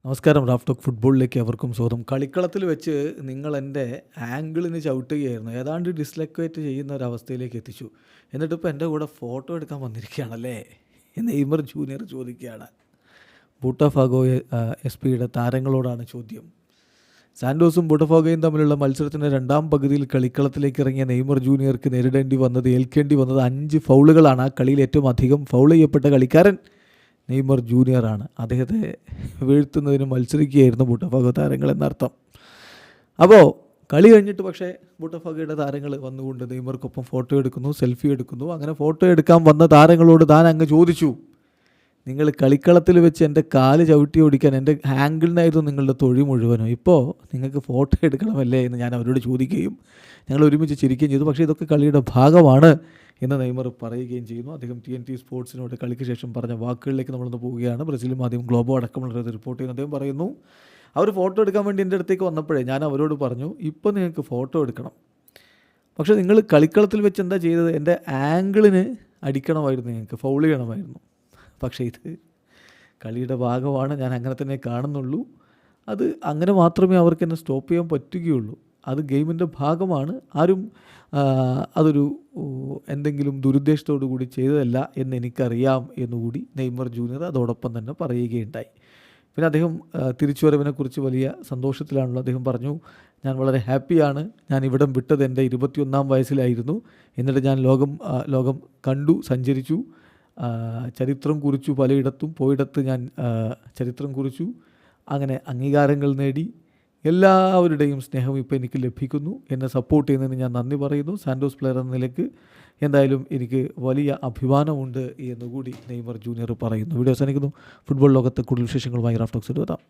നമസ്കാരം. Raf talk ഫുട്ബോളിലേക്ക് അവർക്കും സ്വാഗതം. കളിക്കളത്തിൽ വെച്ച് നിങ്ങൾ എൻ്റെ ആംഗിളിന് ചവിട്ടുകയായിരുന്നു. ഏതാണ്ട് ഡിസ്ലൊക്കേറ്റ് ചെയ്യുന്ന ഒരവസ്ഥയിലേക്ക് എത്തിച്ചു. എന്നിട്ടിപ്പോൾ എൻ്റെ കൂടെ ഫോട്ടോ എടുക്കാൻ വന്നിരിക്കുകയാണല്ലേ? നെയ്മർ ജൂനിയർ ചോദിക്കുകയാണ്. ബൂട്ടഫാഗോ എസ് പിയുടെ താരങ്ങളോടാണ് ചോദ്യം. സാൻഡോസും ബൂട്ടഫാഗോയും തമ്മിലുള്ള മത്സരത്തിൻ്റെ രണ്ടാം പകുതിയിൽ കളിക്കളത്തിലേക്ക് ഇറങ്ങിയ നെയ്മർ ജൂനിയർക്ക് ഏൽക്കേണ്ടി വന്നത് 5 ഫൗളുകളാണ്. ആ കളിയിൽ ഏറ്റവും അധികം ഫൗൾ ചെയ്യപ്പെട്ട കളിക്കാരൻ നെയ്മർ ജൂനിയറാണ്. അദ്ദേഹത്തെ വീഴ്ത്തുന്നതിന് മത്സരിക്കുകയായിരുന്നു ബൂട്ടഫാഗോ താരങ്ങൾ എന്നർത്ഥം. അപ്പോൾ കളി കഴിഞ്ഞിട്ട് പക്ഷേ ബൂട്ടഫാഗോയുടെ താരങ്ങൾ വന്നുകൊണ്ട് നെയ്മർക്കൊപ്പം ഫോട്ടോ എടുക്കുന്നു, സെൽഫി എടുക്കുന്നു. അങ്ങനെ ഫോട്ടോ എടുക്കാൻ വന്ന താരങ്ങളോട് താൻ അങ്ങ് ചോദിച്ചു, നിങ്ങൾ കളിക്കളത്തിൽ വെച്ച് എൻ്റെ കാല് ചവിട്ടി ഓടിക്കാൻ എൻ്റെ ആംഗിളിനായിരുന്നു നിങ്ങളുടെ തൊഴി മുഴുവനും. ഇപ്പോൾ നിങ്ങൾക്ക് ഫോട്ടോ എടുക്കണമല്ലേ എന്ന് ഞാൻ അവരോട് ചോദിക്കുകയും ഞങ്ങൾ ഒരുമിച്ച് ചിരിക്കുകയും ചെയ്തു. പക്ഷേ ഇതൊക്കെ കളിയുടെ ഭാഗമാണ് എന്ന് നെയ്മർ പറയുകയും ചെയ്യുന്നു. അദ്ദേഹം TNT സ്പോർട്സിനോട് കളിക്ക് ശേഷം പറഞ്ഞ വാക്കുകളിലേക്ക് നമ്മളൊന്ന് പോവുകയാണ്. ബ്രസീൽ മാധ്യമം ഗ്ലോബോ അടക്കമുള്ളത് റിപ്പോർട്ട് ചെയ്യുന്നു. അദ്ദേഹം പറയുന്നു, അവർ ഫോട്ടോ എടുക്കാൻ വേണ്ടി എൻ്റെ അടുത്തേക്ക് വന്നപ്പോഴേ ഞാൻ അവരോട് പറഞ്ഞു, ഇപ്പോൾ നിങ്ങൾക്ക് ഫോട്ടോ എടുക്കണം, പക്ഷേ നിങ്ങൾ കളിക്കളത്തിൽ വെച്ച് എന്താ ചെയ്തത്? എൻ്റെ ആംഗിളിന് അടിക്കണമായിരുന്നു, നിങ്ങൾക്ക് ഫൗൾ ചെയ്യണമായിരുന്നു. പക്ഷേ ഇത് കളിയുടെ ഭാഗമാണ്, ഞാൻ അങ്ങനെ തന്നെ കാണുന്നുള്ളൂ. അത് അങ്ങനെ മാത്രമേ അവർക്ക് എന്നെ സ്റ്റോപ്പ് ചെയ്യാൻ പറ്റുകയുള്ളൂ. അത് ഗെയിമിൻ്റെ ഭാഗമാണ്. ആരും അതൊരു എന്തെങ്കിലും ദുരുദ്ദേശത്തോടു കൂടി ചെയ്തതല്ല എന്ന് എനിക്കറിയാം എന്നുകൂടി നെയ്മർ ജൂനിയർ അതോടൊപ്പം തന്നെ പറയുകയുണ്ടായി. പിന്നെ അദ്ദേഹം തിരിച്ചുവരവിനെക്കുറിച്ച് വലിയ സന്തോഷത്തിലാണല്ലോ. അദ്ദേഹം പറഞ്ഞു, ഞാൻ വളരെ ഹാപ്പിയാണ്. ഞാൻ ഇവിടം വിട്ടത് എൻ്റെ 21-ാം വയസ്സിലായിരുന്നു. എന്നിട്ട് ഞാൻ ലോകം കണ്ടു, സഞ്ചരിച്ചു, ചരിത്രം കുറിച്ചു, പലയിടത്തും പോയിടത്ത് ഞാൻ ചരിത്രം കുറിച്ചു. അങ്ങനെ അംഗീകാരങ്ങൾ നേടി. എല്ലാവരുടെയും സ്നേഹം ഇപ്പോൾ എനിക്ക് ലഭിക്കുന്നു. എന്നെ സപ്പോർട്ട് ചെയ്യുന്നതിന് ഞാൻ നന്ദി പറയുന്നു. സാൻഡോസ് പ്ലെയർ എന്ന നിലയ്ക്ക് എന്തായാലും എനിക്ക് വലിയ അഭിമാനമുണ്ട് എന്നുകൂടി നെയ്മർ ജൂനിയർ പറയുന്നു. വീഡിയോ അവസാനിക്കുന്നു. ഫുട്ബോൾ ലോകത്ത് കൂടുതൽ വിശേഷങ്ങളുമായി റാഫ് ടോക്സിൽ എത്താം.